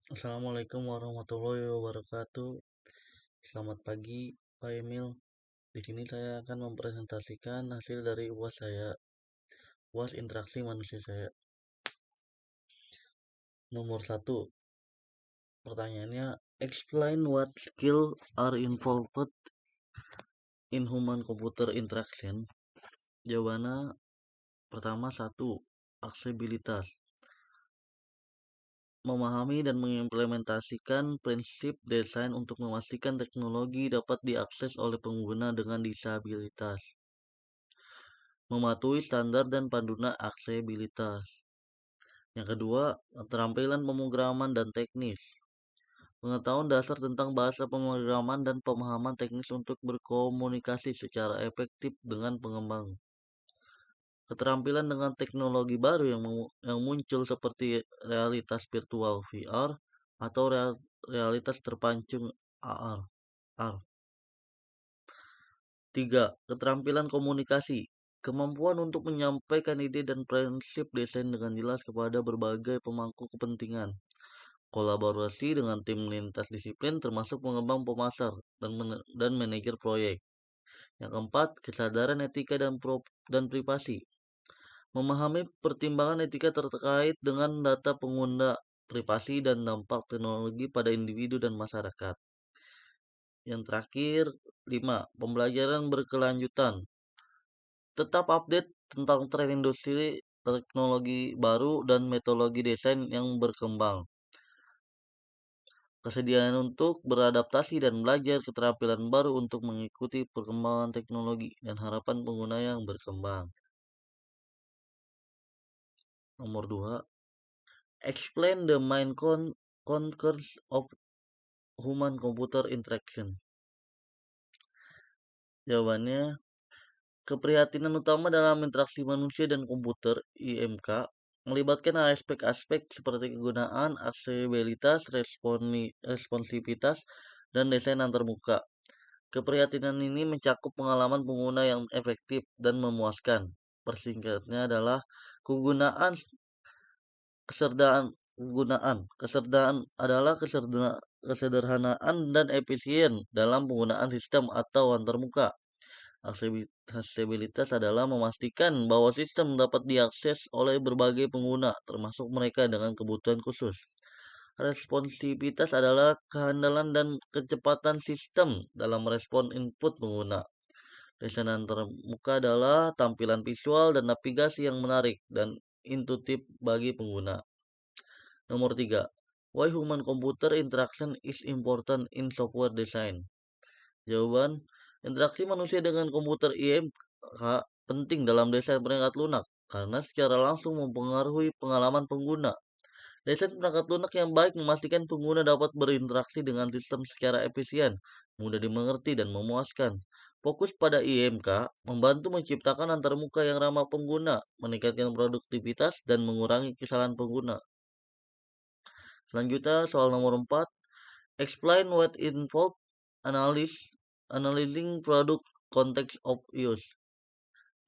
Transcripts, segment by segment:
Assalamualaikum warahmatullahi wabarakatuh. Selamat pagi, Pak Emil. Di sini saya akan mempresentasikan hasil dari UAS saya, UAS interaksi manusia saya. Nomor 1, pertanyaannya, explain what skill are involved in human-computer interaction. Jawabannya pertama 1, aksesibilitas. Memahami dan mengimplementasikan prinsip desain untuk memastikan teknologi dapat diakses oleh pengguna dengan disabilitas. Mematuhi standar dan panduan aksesibilitas. Yang kedua, keterampilan pemrograman dan teknis. Pengetahuan dasar tentang bahasa pemrograman dan pemahaman teknis untuk berkomunikasi secara efektif dengan pengembang. Keterampilan dengan teknologi baru yang muncul seperti realitas virtual VR atau realitas terpancung AR. 3. Keterampilan komunikasi. Kemampuan untuk menyampaikan ide dan prinsip desain dengan jelas kepada berbagai pemangku kepentingan. Kolaborasi dengan tim lintas disiplin termasuk pengembang pemasar dan manajer proyek. Yang keempat, kesadaran etika dan privasi. Memahami pertimbangan etika terkait dengan data pengguna, privasi dan dampak teknologi pada individu dan masyarakat. Yang terakhir, 5. Pembelajaran berkelanjutan. Tetap update tentang tren industri, teknologi baru, dan metodologi desain yang berkembang. Kesediaan untuk beradaptasi dan belajar keterampilan baru untuk mengikuti perkembangan teknologi dan harapan pengguna yang berkembang. Nomor 2. Explain the main concerns of human-computer interaction. Jawabannya, keprihatinan utama dalam interaksi manusia dan komputer (IMK) melibatkan aspek-aspek seperti kegunaan, aksesibilitas, responsivitas, dan desain antarmuka. Keprihatinan ini mencakup pengalaman pengguna yang efektif dan memuaskan. Persingkatnya adalah kegunaan. Kesederhanaan adalah kesederhanaan dan efisien dalam penggunaan sistem atau antarmuka. Aksesibilitas adalah memastikan bahwa sistem dapat diakses oleh berbagai pengguna, termasuk mereka dengan kebutuhan khusus. Responsivitas adalah kehandalan dan kecepatan sistem dalam respon input pengguna. Desain antarmuka adalah tampilan visual dan navigasi yang menarik dan intuitif bagi pengguna. Nomor 3. Why human computer interaction is important in software design. Jawaban, interaksi manusia dengan komputer IMK penting dalam desain perangkat lunak karena secara langsung mempengaruhi pengalaman pengguna. Desain perangkat lunak yang baik memastikan pengguna dapat berinteraksi dengan sistem secara efisien, mudah dimengerti, dan memuaskan. Fokus pada IMK membantu menciptakan antarmuka yang ramah pengguna, meningkatkan produktivitas, dan mengurangi kesalahan pengguna. Selanjutnya, soal nomor 4. Explain what involved analyzing product context of use.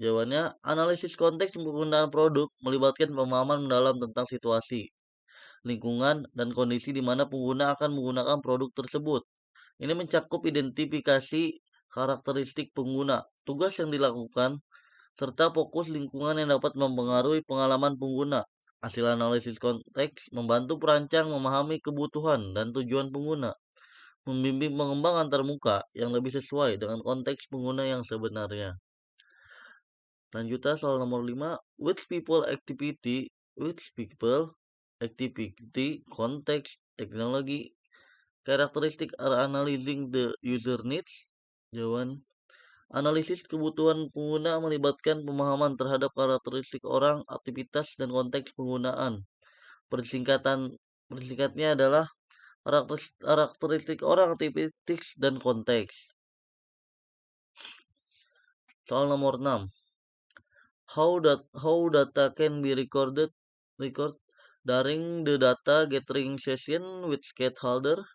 Jawabannya, analisis konteks penggunaan produk melibatkan pemahaman mendalam tentang situasi, lingkungan, dan kondisi di mana pengguna akan menggunakan produk tersebut. Ini mencakup identifikasi karakteristik pengguna, tugas yang dilakukan, serta fokus lingkungan yang dapat mempengaruhi pengalaman pengguna. Hasil analisis konteks membantu perancang memahami kebutuhan dan tujuan pengguna, membimbing pengembang antarmuka yang lebih sesuai dengan konteks pengguna yang sebenarnya. Lanjutnya soal nomor 5. Which people, activity, context, teknologi, karakteristik are analyzing the user needs? Jawaban, analisis kebutuhan pengguna melibatkan pemahaman terhadap karakteristik orang, aktivitas, dan konteks penggunaan. Persingkatnya adalah karakteristik orang, aktivitas, dan konteks. Soal nomor 6. How data can be record during the data gathering session with stakeholder?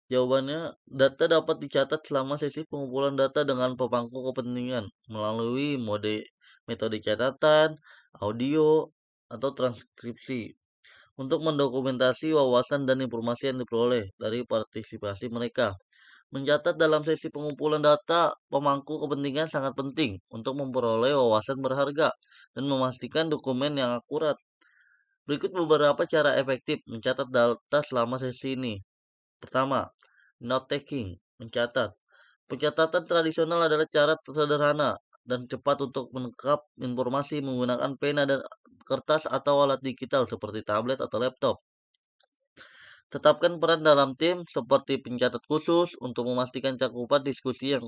Jawabannya, data dapat dicatat selama sesi pengumpulan data dengan pemangku kepentingan melalui metode catatan, audio, atau transkripsi. untuk mendokumentasi wawasan dan informasi yang diperoleh dari partisipasi mereka. Mencatat dalam sesi pengumpulan data pemangku kepentingan sangat penting untuk memperoleh wawasan berharga dan memastikan dokumen yang akurat. Berikut beberapa cara efektif mencatat data selama sesi ini. Pertama, note taking, mencatat. Pencatatan tradisional adalah cara sederhana dan cepat untuk menangkap informasi menggunakan pena dan kertas atau alat digital seperti tablet atau laptop. Tetapkan peran dalam tim seperti pencatat khusus untuk memastikan cakupan diskusi yang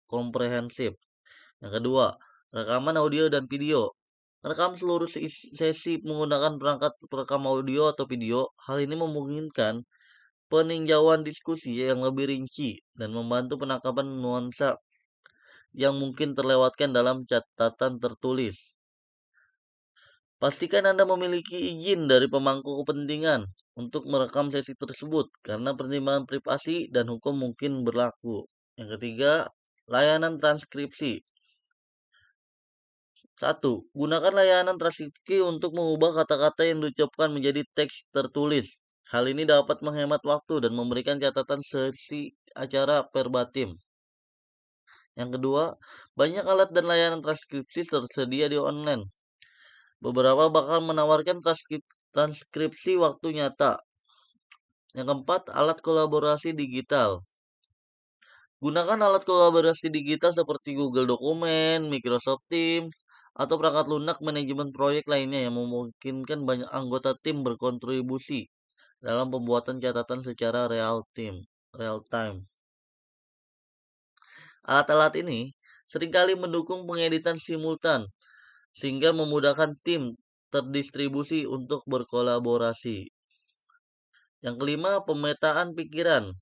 komprehensif. Yang kedua, rekaman audio dan video. Rekam seluruh sesi menggunakan perangkat perekam audio atau video. Hal ini memungkinkan peninjauan diskusi yang lebih rinci dan membantu penangkapan nuansa yang mungkin terlewatkan dalam catatan tertulis. Pastikan Anda memiliki izin dari pemangku kepentingan untuk merekam sesi tersebut karena pertimbangan privasi dan hukum mungkin berlaku. Yang ketiga, layanan transkripsi. 1. Gunakan layanan transkripsi untuk mengubah kata-kata yang diucapkan menjadi teks tertulis. Hal ini dapat menghemat waktu dan memberikan catatan sesi acara verbatim. Yang kedua, banyak alat dan layanan transkripsi tersedia di online. Beberapa bahkan menawarkan transkripsi waktu nyata. Yang keempat, alat kolaborasi digital. Gunakan alat kolaborasi digital seperti Google Dokumen, Microsoft Teams, atau perangkat lunak manajemen proyek lainnya yang memungkinkan banyak anggota tim berkontribusi dalam pembuatan catatan secara real time. Alat-alat ini seringkali mendukung pengeditan simultan sehingga memudahkan tim terdistribusi untuk berkolaborasi. Yang kelima, pemetaan pikiran.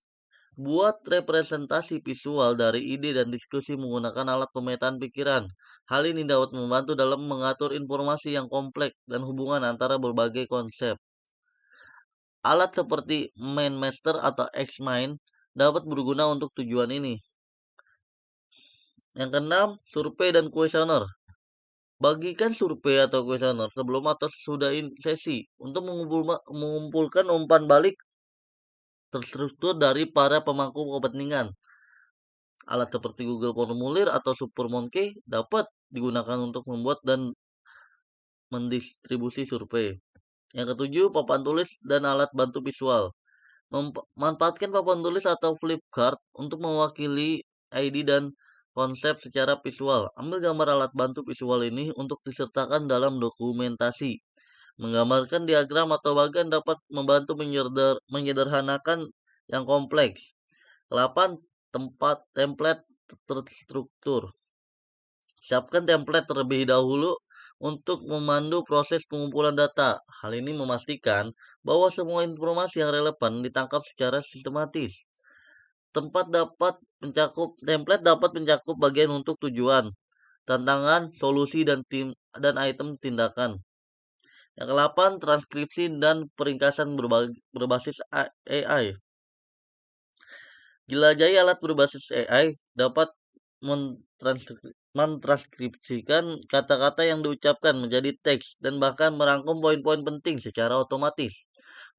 Buat representasi visual dari ide dan diskusi menggunakan alat pemetaan pikiran. Hal ini dapat membantu dalam mengatur informasi yang kompleks dan hubungan antara berbagai konsep. Alat seperti MindMaster atau Xmind dapat berguna untuk tujuan ini. Yang keenam, survei dan kuesioner. Bagikan survei atau kuesioner sebelum atau sesudah sesi untuk mengumpulkan umpan balik terstruktur dari para pemangku kepentingan. Alat seperti Google Formulir atau SuperMonkey dapat digunakan untuk membuat dan mendistribusi survei. Yang ketujuh, papan tulis dan alat bantu visual. Manfaatkan papan tulis atau flipchart untuk mewakili ID dan konsep secara visual. Ambil gambar alat bantu visual ini untuk disertakan dalam dokumentasi. Menggambarkan diagram atau bagan dapat membantu menyederhanakan yang kompleks. 8. Template terstruktur. Siapkan template terlebih dahulu untuk memandu proses pengumpulan data. Hal ini memastikan bahwa semua informasi yang relevan ditangkap secara sistematis. Template dapat mencakup bagian untuk tujuan, tantangan, solusi, dan item tindakan. Yang ke-8, transkripsi dan peringkasan berbasis AI. Jelajahi alat berbasis AI dapat mentranskripsikan kata-kata yang diucapkan menjadi teks dan bahkan merangkum poin-poin penting secara otomatis.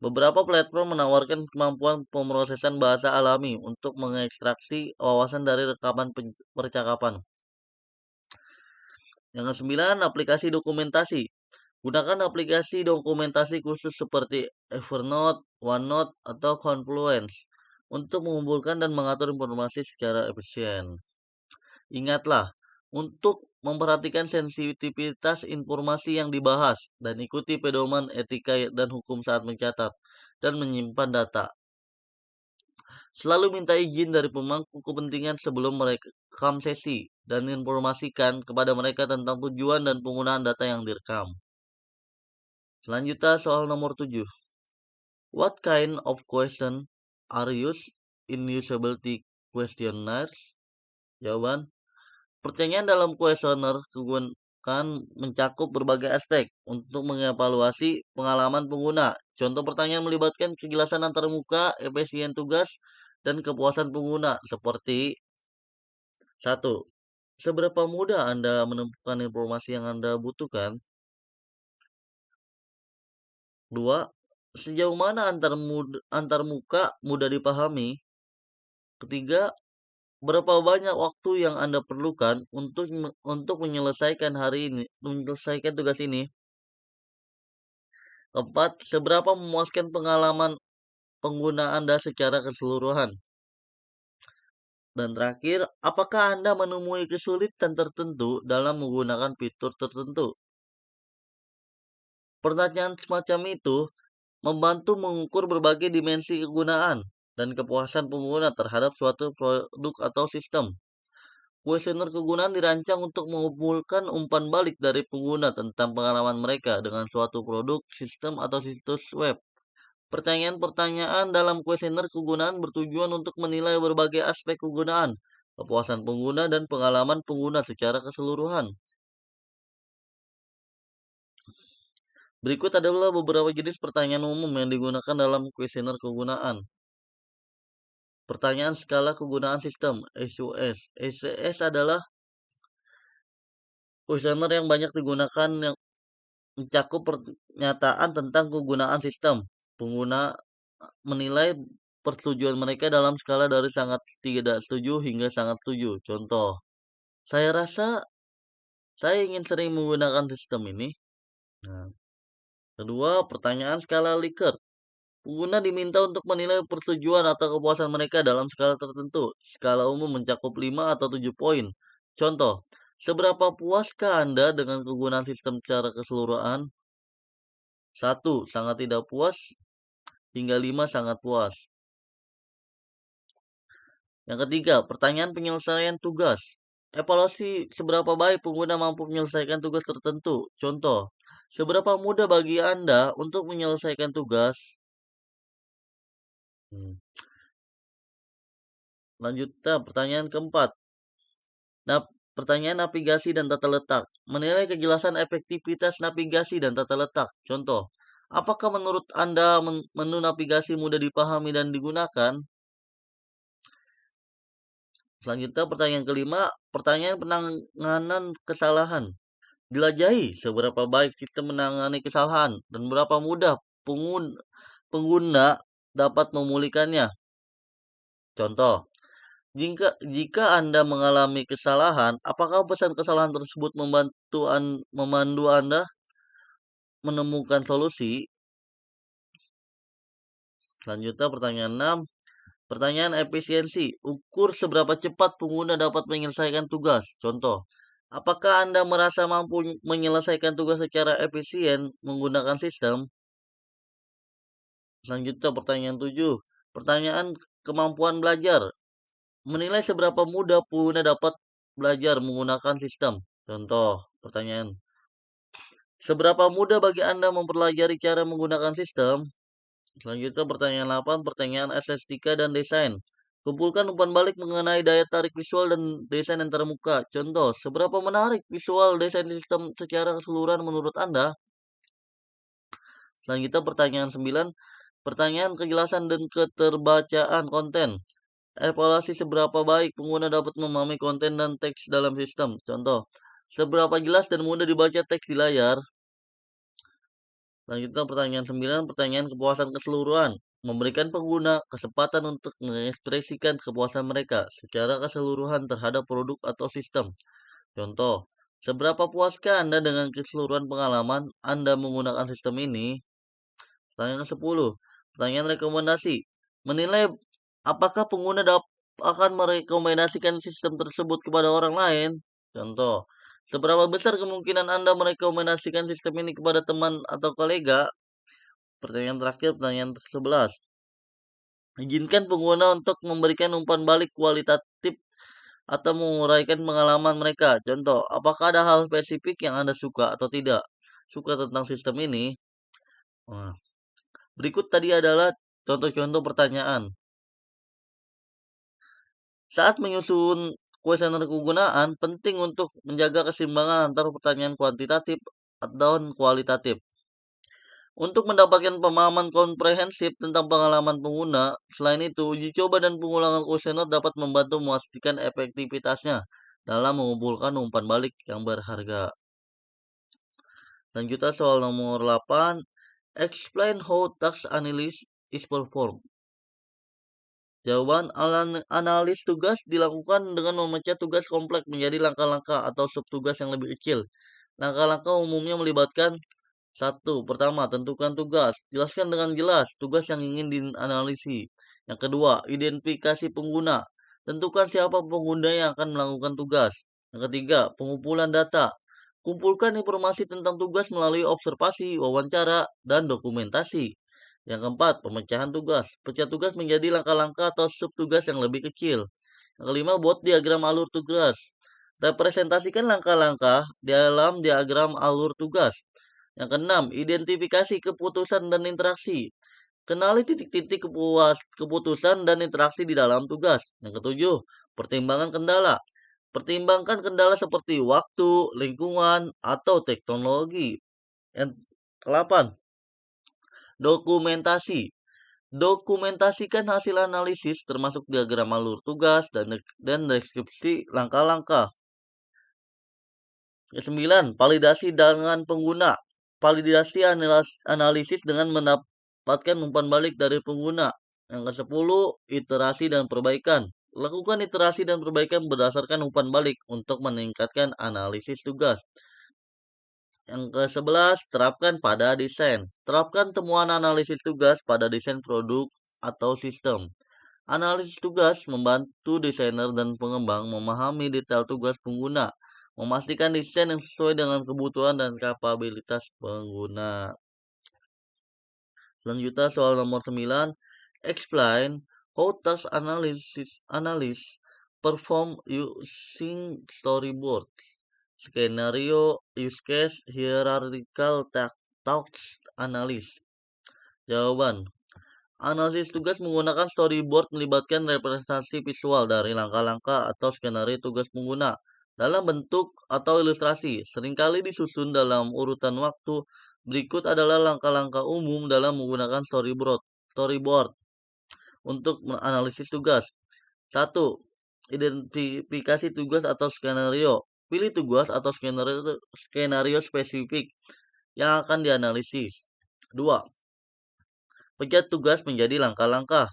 Beberapa platform menawarkan kemampuan pemrosesan bahasa alami untuk mengekstraksi wawasan dari rekaman percakapan. Yang ke-9, aplikasi dokumentasi. Gunakan aplikasi dokumentasi khusus seperti Evernote, OneNote, atau Confluence untuk mengumpulkan dan mengatur informasi secara efisien. Ingatlah untuk memperhatikan sensitivitas informasi yang dibahas dan ikuti pedoman etika dan hukum saat mencatat dan menyimpan data. Selalu minta izin dari pemangku kepentingan sebelum merekam sesi dan informasikan kepada mereka tentang tujuan dan penggunaan data yang direkam. Selanjutnya soal nomor 7. What kind of question are used in usability questionnaires? Jawaban, pertanyaan dalam kuesioner kan mencakup berbagai aspek untuk mengevaluasi pengalaman pengguna. Contoh pertanyaan melibatkan kejelasan antarmuka, efisien tugas, dan kepuasan pengguna seperti 1. Seberapa mudah Anda menemukan informasi yang Anda butuhkan? 2. Sejauh mana antar muka mudah dipahami? Ketiga, berapa banyak waktu yang Anda perlukan untuk menyelesaikan tugas ini? Keempat, seberapa memuaskan pengalaman pengguna Anda secara keseluruhan? Dan terakhir, apakah Anda menemui kesulitan tertentu dalam menggunakan fitur tertentu? Pertanyaan semacam itu membantu mengukur berbagai dimensi kegunaan dan kepuasan pengguna terhadap suatu produk atau sistem. Kuesioner kegunaan dirancang untuk mengumpulkan umpan balik dari pengguna tentang pengalaman mereka dengan suatu produk, sistem, atau situs web. Pertanyaan-pertanyaan dalam kuesioner kegunaan bertujuan untuk menilai berbagai aspek kegunaan, kepuasan pengguna, dan pengalaman pengguna secara keseluruhan. Berikut adalah beberapa jenis pertanyaan umum yang digunakan dalam kuesioner kegunaan. Pertanyaan skala kegunaan sistem (SQS). SQS adalah kuesioner yang banyak digunakan yang mencakup pernyataan tentang kegunaan sistem. Pengguna menilai persetujuan mereka dalam skala dari sangat tidak setuju hingga sangat setuju. Contoh, saya rasa saya ingin sering menggunakan sistem ini. Nah, kedua, pertanyaan skala Likert. Pengguna diminta untuk menilai persetujuan atau kepuasan mereka dalam skala tertentu. Skala umum mencakup 5 atau 7 poin. Contoh, seberapa puaskah Anda dengan kegunaan sistem secara keseluruhan? 1. Sangat tidak puas, hingga 5 sangat puas. Yang ketiga, pertanyaan penyelesaian tugas. Evaluasi seberapa baik pengguna mampu menyelesaikan tugas tertentu. Contoh, seberapa mudah bagi Anda untuk menyelesaikan tugas? Lanjutnya, pertanyaan keempat. Nah, pertanyaan navigasi dan tata letak. Menilai kejelasan efektivitas navigasi dan tata letak. Contoh, apakah menurut Anda menu navigasi mudah dipahami dan digunakan? Selanjutnya, pertanyaan kelima, pertanyaan penanganan kesalahan. Jelajahi seberapa baik kita menangani kesalahan dan berapa mudah pengguna dapat memulihkannya. Contoh, jika Anda mengalami kesalahan, apakah pesan kesalahan tersebut memandu Anda menemukan solusi? Selanjutnya, pertanyaan 6. Pertanyaan efisiensi. Ukur seberapa cepat pengguna dapat menyelesaikan tugas. Contoh, apakah Anda merasa mampu menyelesaikan tugas secara efisien menggunakan sistem? Selanjutnya, pertanyaan 7. Pertanyaan kemampuan belajar. Menilai seberapa mudah pengguna dapat belajar menggunakan sistem. Contoh, pertanyaan. Seberapa mudah bagi Anda mempelajari cara menggunakan sistem? Selanjutnya, pertanyaan 8. Pertanyaan estetika dan desain. Kumpulkan umpan balik mengenai daya tarik visual dan desain antarmuka. Contoh, seberapa menarik visual desain sistem secara keseluruhan menurut Anda? Selanjutnya, pertanyaan 9. Pertanyaan kejelasan dan keterbacaan konten. Evaluasi seberapa baik pengguna dapat memahami konten dan teks dalam sistem. Contoh, seberapa jelas dan mudah dibaca teks di layar. Selanjutnya, pertanyaan 9. Pertanyaan kepuasan keseluruhan. Memberikan pengguna kesempatan untuk mengekspresikan kepuasan mereka secara keseluruhan terhadap produk atau sistem. Contoh, seberapa puaskah Anda dengan keseluruhan pengalaman Anda menggunakan sistem ini? Pertanyaan 10. Pertanyaan rekomendasi. Menilai apakah pengguna akan merekomendasikan sistem tersebut kepada orang lain. Contoh, seberapa besar kemungkinan Anda merekomendasikan sistem ini kepada teman atau kolega? Pertanyaan terakhir, pertanyaan 11. Izinkan pengguna untuk memberikan umpan balik kualitatif atau menguraikan pengalaman mereka. Contoh, apakah ada hal spesifik yang Anda suka atau tidak suka tentang sistem ini? Nah, berikut tadi adalah contoh-contoh pertanyaan. Saat menyusun kuesioner kegunaan, penting untuk menjaga keseimbangan antara pertanyaan kuantitatif dan kualitatif. Untuk mendapatkan pemahaman komprehensif tentang pengalaman pengguna, selain itu, uji coba dan pengulangan kuesioner dapat membantu memastikan efektivitasnya dalam mengumpulkan umpan balik yang berharga. Lanjutnya soal nomor 8. Explain how task analysis is performed. Jawaban, analis tugas dilakukan dengan memecah tugas kompleks menjadi langkah-langkah atau subtugas yang lebih kecil. Langkah-langkah umumnya melibatkan: satu, pertama, tentukan tugas. Jelaskan dengan jelas tugas yang ingin dianalisi. Yang kedua, identifikasi pengguna. Tentukan siapa pengguna yang akan melakukan tugas. Yang ketiga, pengumpulan data. Kumpulkan informasi tentang tugas melalui observasi, wawancara, dan dokumentasi. Yang keempat, pemecahan tugas. Pecah tugas menjadi langkah-langkah atau subtugas yang lebih kecil. Yang kelima, buat diagram alur tugas. Representasikan langkah-langkah dalam diagram alur tugas. Yang keenam, identifikasi keputusan dan interaksi. Kenali titik-titik keputusan dan interaksi di dalam tugas. Yang ketujuh, pertimbangan kendala. Pertimbangkan kendala seperti waktu, lingkungan, atau teknologi. Yang ke-8, dokumentasi. Dokumentasikan hasil analisis termasuk diagram alur tugas dan deskripsi langkah-langkah. Ke-9, validasi dengan pengguna. Validasi analisis dengan mendapatkan umpan balik dari pengguna. Yang ke-10, iterasi dan perbaikan. Lakukan iterasi dan perbaikan berdasarkan umpan balik untuk meningkatkan analisis tugas. Yang ke-11, terapkan pada desain. Terapkan temuan analisis tugas pada desain produk atau sistem. Analisis tugas membantu desainer dan pengembang memahami detail tugas pengguna, memastikan desain yang sesuai dengan kebutuhan dan kapabilitas pengguna. Selanjutnya soal nomor 9, explain how task analysis perform using storyboard, skenario, use case, hierarchical task analysis. Jawaban, analisis tugas menggunakan storyboard melibatkan representasi visual dari langkah-langkah atau skenario tugas pengguna dalam bentuk atau ilustrasi, seringkali disusun dalam urutan waktu. Berikut adalah langkah-langkah umum dalam menggunakan storyboard untuk menganalisis tugas. 1. Identifikasi tugas atau skenario. Pilih tugas atau skenario spesifik yang akan dianalisis. 2. Pecah tugas menjadi langkah-langkah.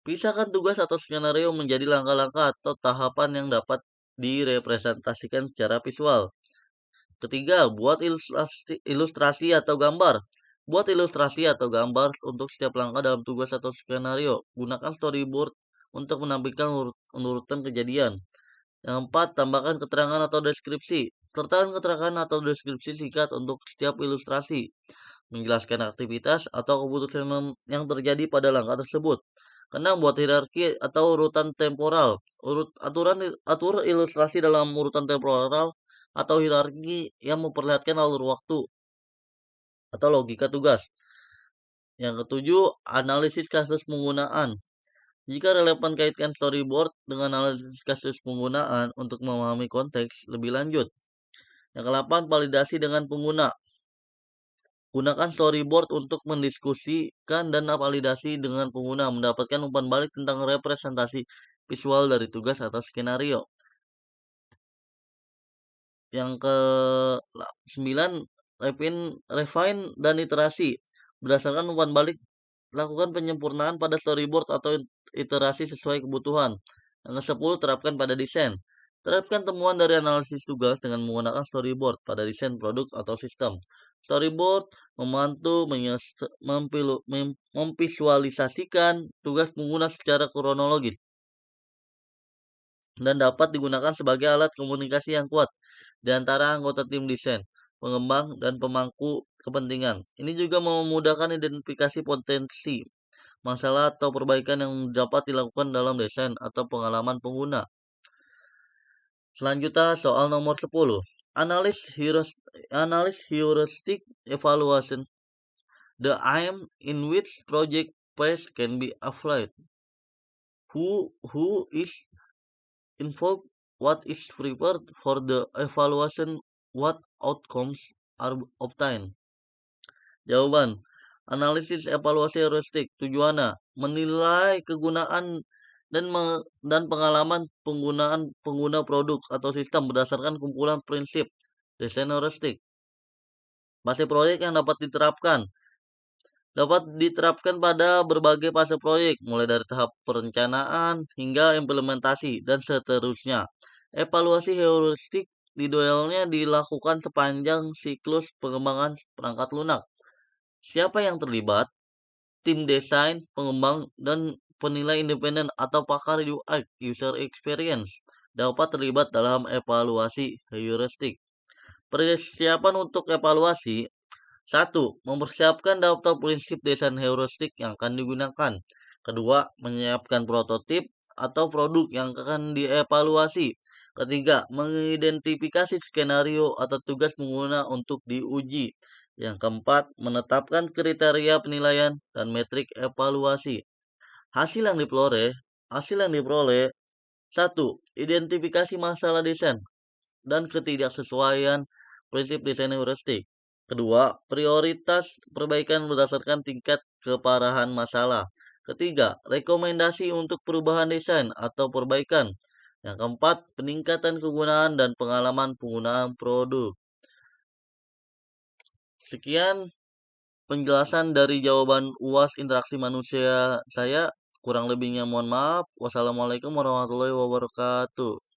Pisahkan tugas atau skenario menjadi langkah-langkah atau tahapan yang dapat direpresentasikan secara visual. Ketiga, buat ilustrasi atau gambar. Buat ilustrasi atau gambar untuk setiap langkah dalam tugas atau skenario. Gunakan storyboard untuk menampilkan urutan kejadian. Yang keempat, tambahkan keterangan atau deskripsi. Sertakan keterangan atau deskripsi singkat untuk setiap ilustrasi, menjelaskan aktivitas atau keputusan yang terjadi pada langkah tersebut. Keenam, buat hierarki atau urutan temporal. Atur ilustrasi dalam urutan temporal atau hierarki yang memperlihatkan alur waktu atau logika tugas. Yang ketujuh, analisis kasus penggunaan. Jika relevan, kaitkan storyboard dengan analisis kasus penggunaan untuk memahami konteks lebih lanjut. Yang ke-8, validasi dengan pengguna. Gunakan storyboard untuk mendiskusikan dan validasi dengan pengguna, mendapatkan umpan balik tentang representasi visual dari tugas atau skenario. Yang ke-9, refine dan iterasi. Berdasarkan umpan balik, lakukan penyempurnaan pada storyboard atau iterasi sesuai kebutuhan. Yang ke-10, terapkan pada desain. Terapkan temuan dari analisis tugas dengan menggunakan storyboard pada desain produk atau sistem. Storyboard membantu memvisualisasikan tugas pengguna secara kronologis dan dapat digunakan sebagai alat komunikasi yang kuat di antara anggota tim desain, pengembang, dan pemangku kepentingan. Ini juga memudahkan identifikasi potensi masalah atau perbaikan yang dapat dilakukan dalam desain atau pengalaman pengguna. Selanjutnya soal nomor 10. Analysis heuristic evaluation. The aim in which project phase can be applied. Who is involved? What is prepared for the evaluation? What outcomes are obtained? Jawaban, analisis evaluasi heuristik tujuannya menilai kegunaan dan pengalaman penggunaan pengguna produk atau sistem berdasarkan kumpulan prinsip desain heuristik. Fase proyek yang dapat diterapkan. dapat diterapkan pada berbagai fase proyek, mulai dari tahap perencanaan hingga implementasi dan seterusnya. Evaluasi heuristik idealnya dilakukan sepanjang siklus pengembangan perangkat lunak. Siapa yang terlibat? Tim desain, pengembang, dan penilai independen atau pakar UI (User Experience) dapat terlibat dalam evaluasi heuristik. Persiapan untuk evaluasi: 1. Mempersiapkan daftar prinsip desain heuristik yang akan digunakan. Kedua, menyiapkan prototip atau produk yang akan dievaluasi. Ketiga, mengidentifikasi skenario atau tugas pengguna untuk diuji. Yang keempat, menetapkan kriteria penilaian dan metrik evaluasi. Hasil yang diperoleh, hasil yang diperoleh 1. Identifikasi masalah desain dan ketidaksesuaian prinsip desain heuristik. Kedua, prioritas perbaikan berdasarkan tingkat keparahan masalah. Ketiga, rekomendasi untuk perubahan desain atau perbaikan. Yang keempat, peningkatan kegunaan dan pengalaman penggunaan produk. Sekian penjelasan dari jawaban UAS interaksi manusia saya. Kurang lebihnya mohon maaf. Wassalamualaikum warahmatullahi wabarakatuh.